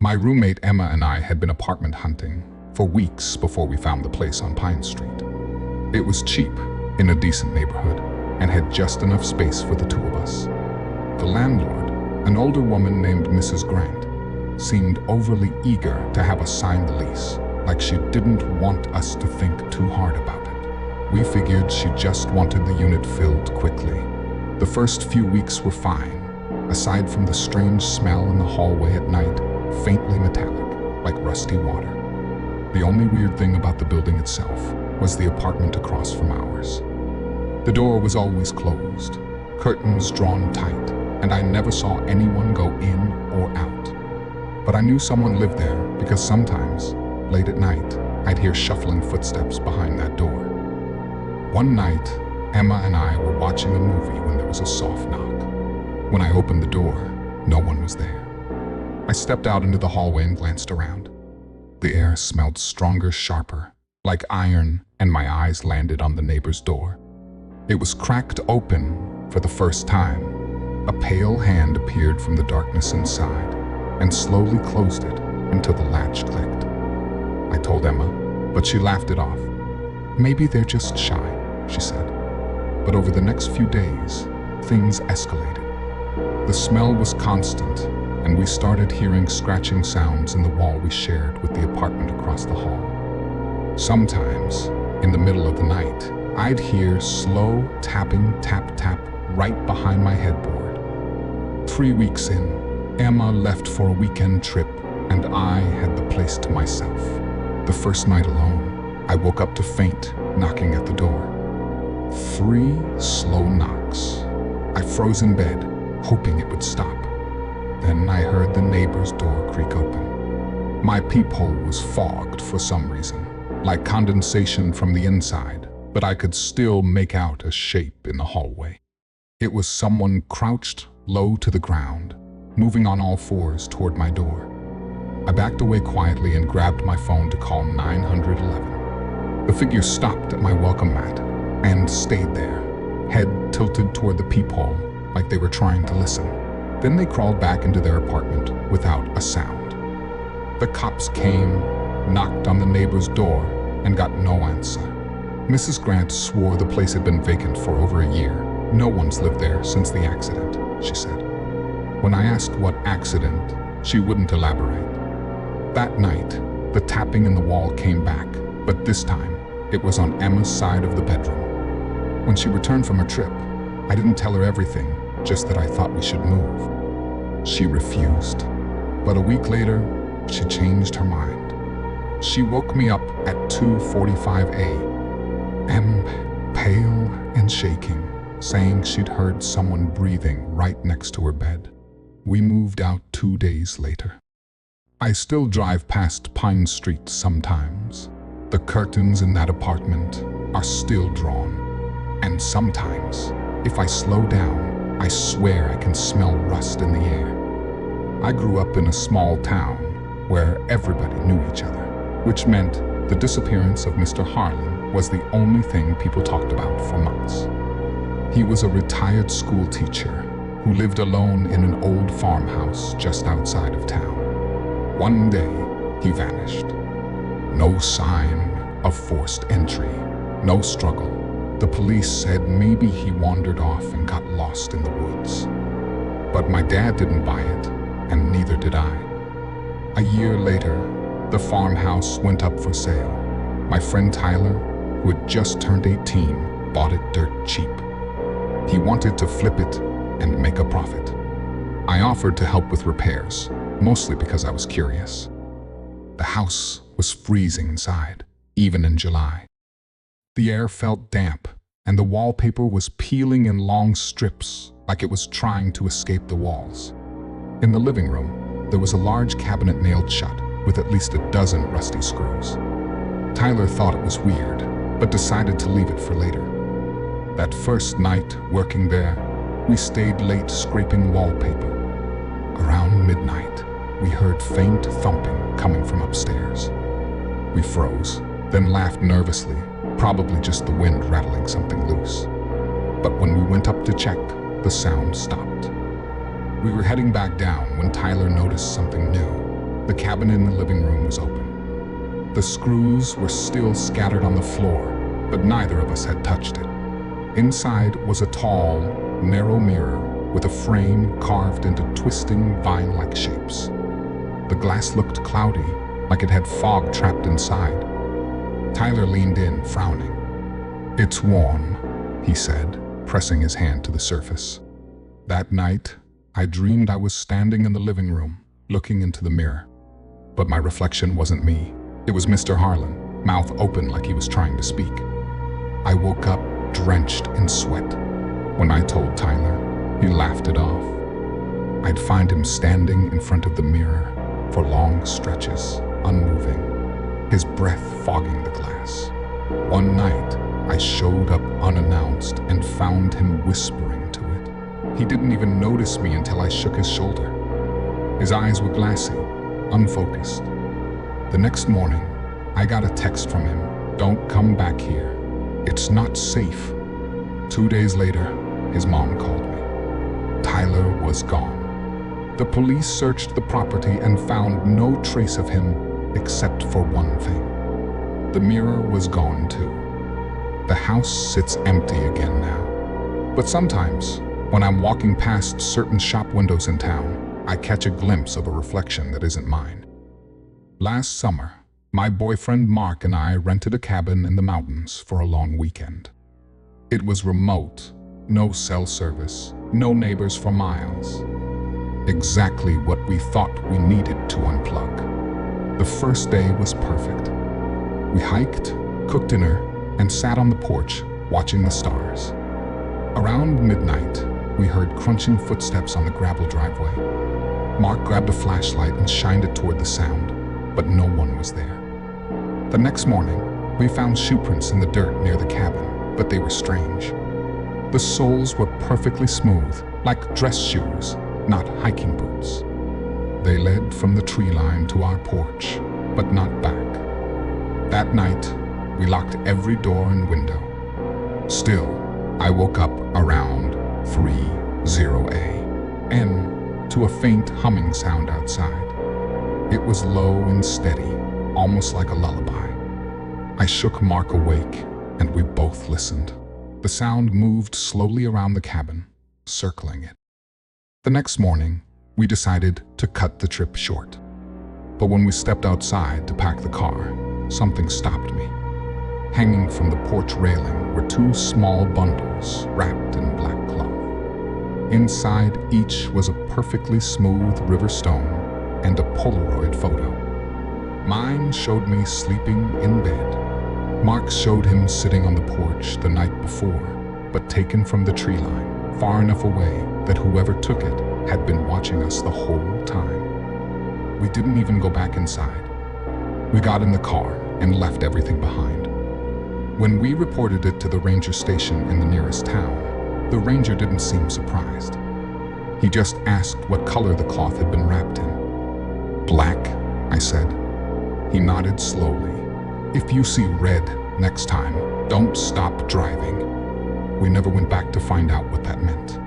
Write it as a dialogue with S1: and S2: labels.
S1: My roommate Emma and I had been apartment hunting for weeks before we found the place on Pine Street. It was cheap, in a decent neighborhood, and had just enough space for the two of us. The landlord, an older woman named Mrs. Grant, seemed overly eager to have us sign the lease, like she didn't want us to think too hard about it. We figured she just wanted the unit filled quickly. The first few weeks were fine, aside from the strange smell in the hallway at night, faintly metallic, like rusty water. The only weird thing about the building itself was the apartment across from ours. The door was always closed, curtains drawn tight, and I never saw anyone go in or out. But I knew someone lived there because sometimes, late at night, I'd hear shuffling footsteps behind that door. One night, Emma and I were watching a movie when there was a soft knock. When I opened the door, no one was there. I stepped out into the hallway and glanced around. The air smelled stronger, sharper, like iron, and my eyes landed on the neighbor's door. It was cracked open for the first time. A pale hand appeared from the darkness inside and slowly closed it until the latch clicked. I told Emma, but she laughed it off. "Maybe they're just shy," she said. But over the next few days, things escalated. The smell was constant, and we started hearing scratching sounds in the wall we shared with the apartment across the hall. Sometimes, in the middle of the night, I'd hear slow tapping, tap-tap right behind my headboard. 3 weeks in, Emma left for a weekend trip, and I had the place to myself. The first night alone, I woke up to faint knocking at the door. 3 slow knocks. I froze in bed, hoping it would stop. Then I heard the neighbor's door creak open. My peephole was fogged for some reason, like condensation from the inside, but I could still make out a shape in the hallway. It was someone crouched low to the ground, moving on all fours toward my door. I backed away quietly and grabbed my phone to call 911. The figure stopped at my welcome mat and stayed there, head tilted toward the peephole, like they were trying to listen. Then they crawled back into their apartment without a sound. The cops came, knocked on the neighbor's door, and got no answer. Mrs. Grant swore the place had been vacant for over a year. "No one's lived there since the accident," she said. When I asked what accident, she wouldn't elaborate. That night, the tapping in the wall came back, but this time, it was on Emma's side of the bedroom. When she returned from her trip, I didn't tell her everything, just that I thought we should move. She refused. But a week later, she changed her mind. She woke me up at 2:45 a.m., pale and shaking, saying she'd heard someone breathing right next to her bed. We moved out 2 days later. I still drive past Pine Street sometimes. The curtains in that apartment are still drawn. And sometimes, if I slow down, I swear I can smell rust in the air. I grew up in a small town where everybody knew each other, which meant the disappearance of Mr. Harlan was the only thing people talked about for months. He was a retired school teacher who lived alone in an old farmhouse just outside of town. One day, he vanished. No sign of forced entry, no struggle. The police said maybe he wandered off and got lost in the woods. But my dad didn't buy it, and neither did I. A year later, the farmhouse went up for sale. My friend Tyler, who had just turned 18, bought it dirt cheap. He wanted to flip it and make a profit. I offered to help with repairs, mostly because I was curious. The house was freezing inside, even in July. The air felt damp, and the wallpaper was peeling in long strips like it was trying to escape the walls. In the living room, there was a large cabinet nailed shut with at least a dozen rusty screws. Tyler thought it was weird, but decided to leave it for later. That first night working there, we stayed late scraping wallpaper. Around midnight, we heard faint thumping coming from upstairs. We froze, then laughed nervously, probably just the wind rattling something loose. But when we went up to check, the sound stopped. We were heading back down when Tyler noticed something new. The cabin in the living room was open. The screws were still scattered on the floor, but neither of us had touched it. Inside was a tall, narrow mirror with a frame carved into twisting, vine-like shapes. The glass looked cloudy, like it had fog trapped inside. Tyler leaned in, frowning. "It's warm," he said, pressing his hand to the surface. That night, I dreamed I was standing in the living room, looking into the mirror. But my reflection wasn't me. It was Mr. Harlan, mouth open like he was trying to speak. I woke up drenched in sweat. When I told Tyler, he laughed it off. I'd find him standing in front of the mirror for long stretches, unmoving, his breath fogging the glass. One night, I showed up unannounced and found him whispering to it. He didn't even notice me until I shook his shoulder. His eyes were glassy, unfocused. The next morning, I got a text from him. "Don't come back here. It's not safe." 2 days later, his mom called me. Tyler was gone. The police searched the property and found no trace of him except for one thing. The mirror was gone too. The house sits empty again now. But sometimes, when I'm walking past certain shop windows in town, I catch a glimpse of a reflection that isn't mine. Last summer, my boyfriend Mark and I rented a cabin in the mountains for a long weekend. It was remote, no cell service, no neighbors for miles. Exactly what we thought we needed to unplug. The first day was perfect. We hiked, cooked dinner, and sat on the porch watching the stars. Around midnight, we heard crunching footsteps on the gravel driveway. Mark grabbed a flashlight and shined it toward the sound, but no one was there. The next morning, we found shoe prints in the dirt near the cabin, but they were strange. The soles were perfectly smooth, like dress shoes, not hiking boots. They led from the tree line to our porch, but not back. That night, we locked every door and window. Still, I woke up around 3:0 a.m. to a faint humming sound outside. It was low and steady, almost like a lullaby. I shook Mark awake, and we both listened. The sound moved slowly around the cabin, circling it. The next morning, we decided to cut the trip short. But when we stepped outside to pack the car, something stopped me. Hanging from the porch railing were 2 small bundles wrapped in black cloth. Inside each was a perfectly smooth river stone and a Polaroid photo. Mine showed me sleeping in bed. Mark's showed him sitting on the porch the night before, but taken from the tree line, far enough away that whoever took it had been watching us the whole time. We didn't even go back inside. We got in the car and left everything behind. When we reported it to the ranger station in the nearest town, the ranger didn't seem surprised. He just asked what color the cloth had been wrapped in. "Black," I said. He nodded slowly. "If you see red next time, don't stop driving." We never went back to find out what that meant.